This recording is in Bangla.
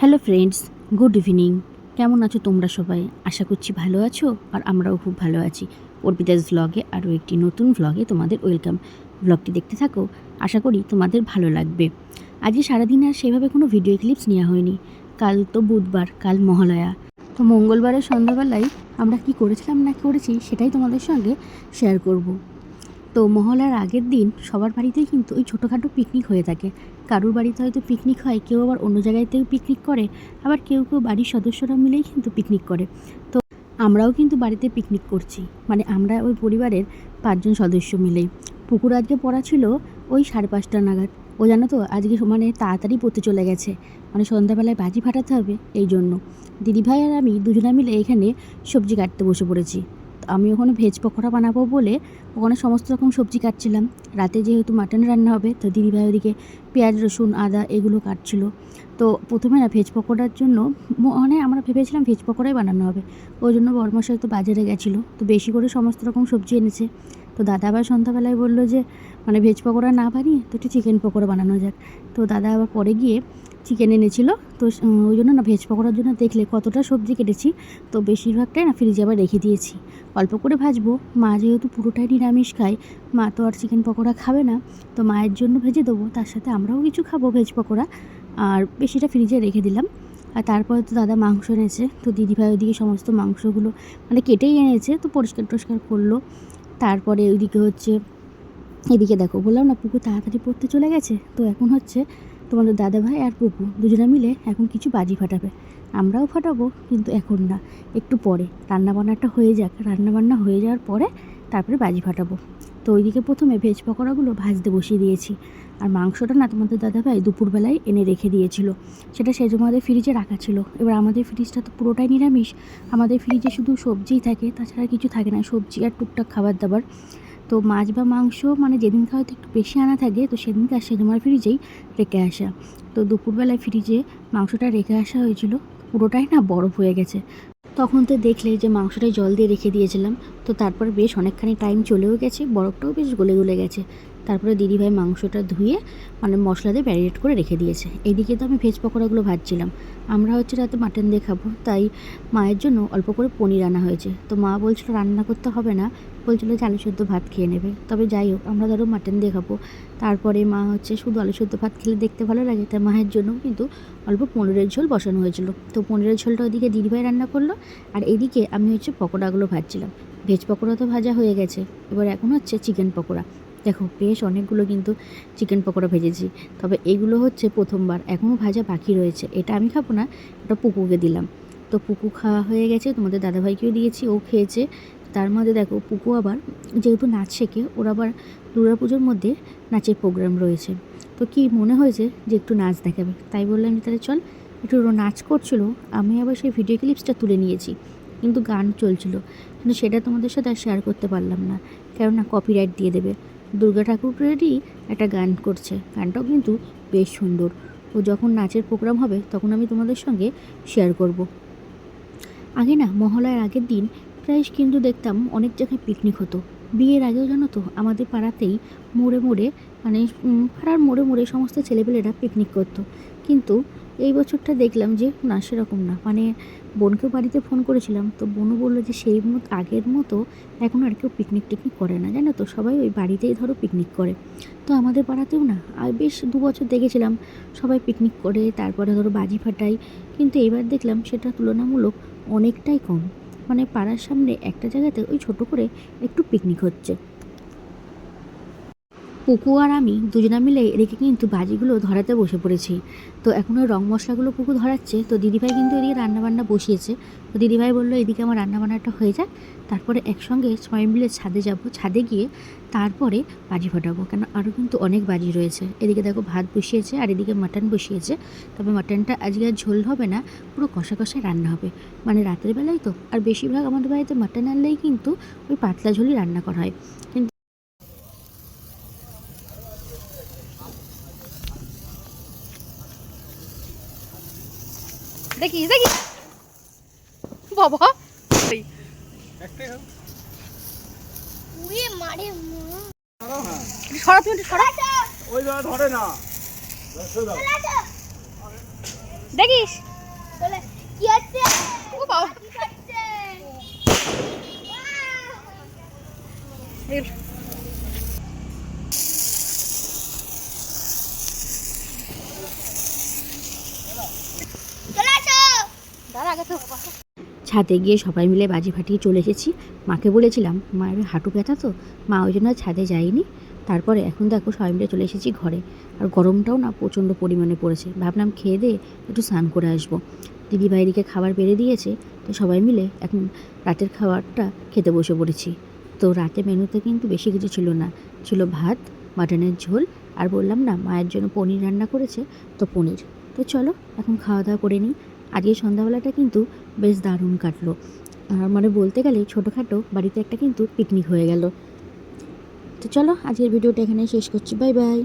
Hello friends, good evening. কেমন আছো তোমরা সবাই? আশা করছি ভালো আছো, আর আমরাও খুব ভালো আছি। অর্পিতাস ভ্লগে আরও একটি নতুন ভ্লগে তোমাদের ওয়েলকাম। ভ্লগটি দেখতে থাকো, আশা করি তোমাদের ভালো লাগবে। আজকে সারাদিন আর সেভাবে কোনো ভিডিও ক্লিপস নেওয়া হয়নি। কাল তো বুধবার, কাল মহালয়া। তো মঙ্গলবারের সন্ধ্যাবেলায় আমরা কি করেছিলাম না করেছি সেটাই তোমাদের সঙ্গে শেয়ার করব। তো মহলার আগের দিন সবার বাড়িতেই কিন্তু ওই ছোটোখাটো পিকনিক হয়ে থাকে। কারুর বাড়িতে হয়তো পিকনিক হয়, কেউ আবার অন্য জায়গাতেও পিকনিক করে, আবার কেউ কেউ বাড়ির সদস্যরা মিলেই কিন্তু পিকনিক করে। তো আমরাও কিন্তু বাড়িতে পিকনিক করছি, মানে আমরা ওই পরিবারের 5জন সদস্য মিলেই। পুকুর আজকে পড়া ছিল ওই 5:30 নাগাদ। ও জানো তো আজকে মানে তাড়াতাড়ি পড়তে চলে গেছে, মানে সন্ধ্যাবেলায় বাজি ফাটাতে হবে এই জন্য। দিদিভাই আর আমি দুজনে মিলে এখানে সবজি কাটতে বসে পড়েছি। আমি ওখানে ভেজ পকোড়া বানাবো বলে ওখানে সমস্ত রকম সবজি কাটছিলাম। রাতে যেহেতু মাটন রান্না হবে, তো দিদিভাই ওদিকে পেঁয়াজ রসুন আদা এগুলো কাটছিল। তো প্রথমে না ভেজ পকোড়ার জন্য মানে আমরা ভেবেছিলাম ভেজ পকোড়াই বানানো হবে। ওই জন্য বড়মশাই তো বাজারে গেছিলো, তো বেশি করে সমস্ত রকম সবজি এনেছে। তো দাদা আবার সন্ধ্যাবেলায় বললো যে মানে ভেজ পকোড়া না বানিয়ে তো একটু চিকেন পকোড়া বানানো যাক। তো দাদা আবার পরে গিয়ে চিকেন এনেছিল। তো ওই জন্য না ভেজ পকোড়ার জন্য দেখলে কতটা সবজি কেটেছি, তো বেশিরভাগটাই না ফ্রিজে আবার রেখে দিয়েছি। অল্প করে ভাজবো, মা যেহেতু পুরোটাই নিরামিষ খায়, মা তো আর চিকেন পকোড়া খাবে না, তো মায়ের জন্য ভেজে দেবো, তার সাথে আমরাও কিছু খাবো ভেজ পকোড়া। আর বেশিটা ফ্রিজে রেখে দিলাম। আর তারপরে তো দাদা মাংস এনেছে, তো দিদিভাই ওইদিকে সমস্ত মাংসগুলো মানে কেটেই এনেছে, তো পরিষ্কার টরিষ্কার করলো। তারপরে ওইদিকে হচ্ছে এদিকে দেখো, বললাম না পুকু তাড়াতাড়ি পড়তে চলে গেছে, তো এখন হচ্ছে তোমাদের দাদাভাই আর পুকু দুজনে মিলে এখন কিছু বাজি ফাটাবে। আমরাও ফাটাবো, কিন্তু এখন না, একটু পরে রান্নাবান্নাটা হয়ে যাক। রান্নাবান্না হয়ে যাওয়ার পরে তারপরে বাজি ফাটাবো। তো ওইদিকে প্রথমে ভেজ পকোড়াগুলো ভাজতে বসিয়ে দিয়েছি। আর মাংসটা না তোমাদের দাদাভাই দুপুরবেলায় এনে রেখে দিয়েছিল, সেটা সেজন্য আমাদের ফ্রিজে রাখা ছিল। এবার আমাদের ফ্রিজটা তো পুরোটাই নিরামিষ, আমাদের ফ্রিজে শুধু সবজিই থাকে, তাছাড়া কিছু থাকে না, সবজি আর টুকটাক খাবার দাবার। তো মাছ বা মাংস মানে যেদিন হয়তো একটু বেশি আনা থাকে, তো সেদিনকার সেজমার ফ্রিজেই রেখে আসা। তো দুপুরবেলায় ফ্রিজে মাংসটা রেখে আসা হয়েছিল, পুরোটাই না বরফ হয়ে গেছে। তখন তো দেখলে যে মাংসটাই জল দিয়ে রেখে দিয়েছিলাম, তো তারপর বেশ অনেকখানি টাইম চলেও গেছে, বরফটাও বেশ গলে গলে গেছে। তারপরে দিদিভাই মাংসটা ধুয়ে মানে মশলা দিয়ে ম্যারিনেট করে রেখে দিয়েছে। এইদিকে তো আমি ভেজ পকোড়াগুলো ভাজছিলাম। আমরা হচ্ছে রাতে মাটন দিয়ে খাবো, তাই মায়ের জন্য অল্প করে পনির আনা হয়েছে। তো মা বলছিল রান্না করতে হবে না, বলছিল যে আলু সেদ্ধ ভাত খেয়ে নেবে। তবে যাই হোক, আমরা ধরো মাটন দিয়ে খাবো। তারপরে মা হচ্ছে শুধু আলু সেদ্ধ ভাত খেলে দেখতে ভালো লাগে, তাই মায়ের জন্য কিন্তু অল্প পনিরের ঝোল বসানো হয়েছিল। তো পনিরের ঝোলটা ওইদিকে দিদিভাই রান্না করলো, আর এদিকে আমি হচ্ছে পকোড়াগুলো ভাজছিলাম। ভেজ পকোড়া তো ভাজা হয়ে গেছে, এবার এখন হচ্ছে চিকেন পকোড়া। দেখো বেশ অনেকগুলো কিন্তু চিকেন পকোড়া ভেজেছি, তবে এগুলো হচ্ছে প্রথমবার, এখনও ভাজা বাকি রয়েছে। এটা আমি খাবো না, এটা পুকুকে দিলাম। তো পুকু খাওয়া হয়ে গেছে, তোমাদের দাদাভাইকেও দিয়েছি, ও খেয়েছে। তার মধ্যে দেখো পুকু আবার যেহেতু নাচ শেখে, ওর আবার দুর্গাপুজোর মধ্যে নাচের প্রোগ্রাম রয়েছে। তো কি মনে হয়েছে যে একটু নাচ দেখাবে, তাই বললাম যে তাহলে চল। একটু নাচ করছিল, আমি আবার সেই ভিডিও ক্লিপসটা তুলে নিয়েছি, কিন্তু গান চলছিল, কিন্তু সেটা তোমাদের সাথে আর শেয়ার করতে পারলাম না, কেননা কপিরাইট দিয়ে দেবে। দুর্গা ঠাকুরেরই একটা গান করছে, গানটাও কিন্তু বেশ সুন্দর। ও যখন নাচের প্রোগ্রাম হবে তখন আমি তোমাদের সঙ্গে শেয়ার করব। আগে না মহালয়ার আগের দিন প্রায় কিন্তু দেখতাম অনেক জায়গায় পিকনিক হতো। বিয়ের আগেও জানো তো আমাদের পাড়াতেই মোড়ে মোড়ে মানে পাড়ার মোড়ে মোড়ে সমস্ত ছেলেপেলেরা পিকনিক করতো। কিন্তু এই বছরটা দেখলাম যে না, সেরকম না। মানে বোনকেও বাড়িতে ফোন করেছিলাম, তো বোনও বললো যে সেই আগের মতো এখন আর কেউ পিকনিক টিকনিক করে না, জানো তো সবাই ওই বাড়িতেই ধরো পিকনিক করে। তো আমাদের পাড়াতেও না আর বেশ 2 বছর দেখেছিলাম সবাই পিকনিক করে, তারপরে ধরো বাজি ফাটাই, কিন্তু এবার দেখলাম সেটা তুলনামূলক অনেকটাই কম। মানে পাড়ার সামনে একটা জায়গাতে ওই ছোট করে একটু পিকনিক হচ্ছে। পুকু আর আমি দুজনা মিলে এদিকে কিন্তু ভাজিগুলো ধরাতে বসে পড়েছি। তো এখন ওই রং মশলাগুলো পুকু ধরাচ্ছে, তো দিদিভাই কিন্তু এদিকে রান্নাবান্না বসিয়েছে। তো দিদিভাই বললো এদিকে আমার রান্নাবান্নাটা হয়ে যাক, তারপরে একসঙ্গে সবাই মিলে ছাদে যাব, ছাদে গিয়ে তারপরে বাজি ফাটাবো, কেন আরও কিন্তু অনেক বাজি রয়েছে। এদিকে দেখো ভাত বসিয়েছে, আর এদিকে মাটন বসিয়েছে। তবে মাটনটা আজকে আর ঝোল হবে না, পুরো কষা কষায় রান্না হবে, মানে রাতের বেলায় তো। আর বেশিরভাগ আমাদের বাড়িতে মাটন আনলেই কিন্তু ওই পাতলা ঝোলই রান্না করা হয়। কিন্তু দেখি দেখি বাবা সরা, তুমি একটু সরা, ওই ধরে না দেখিস কি হচ্ছে? ও বাবা কি করছে? চলে আসো। দাঁড়া আগে তো ছাদে গিয়ে সবাই মিলে বাজি ফাটিয়ে চলে এসেছি। মাকে বলেছিলাম মায়ের হাঁটু ব্যথা তো, মা ওই জন্য আর ছাদে যায়নি। তারপরে এখন দেখো সবাই মিলে চলে এসেছি ঘরে। আর গরমটাও না প্রচণ্ড পরিমাণে পড়েছে, ভাবলাম খেয়ে দিয়ে একটু স্নান করে আসবো। দিদি বাইরিকে খাবার বেড়ে দিয়েছে, তো সবাই মিলে এখন রাতের খাবারটা খেতে বসে পড়েছি। তো রাতে মেনুতে কিন্তু বেশি কিছু ছিল না, ছিল ভাত, মাটনের ঝোল, আর বললাম না মায়ের জন্য পনির রান্না করেছে, তো পনির। তো চলো এখন খাওয়া দাওয়া করে নিই। আজকে সন্ধ্যাবেলাটা কিন্তু বেশ দারুণ কাটলো। আর মানে বলতে গেলে ছোটোখাটো বাড়িতে একটা কিন্তু পিকনিক হয়ে গেল। তো চলো আজকের ভিডিওটা এখানে শেষ করছি, বাই বাই।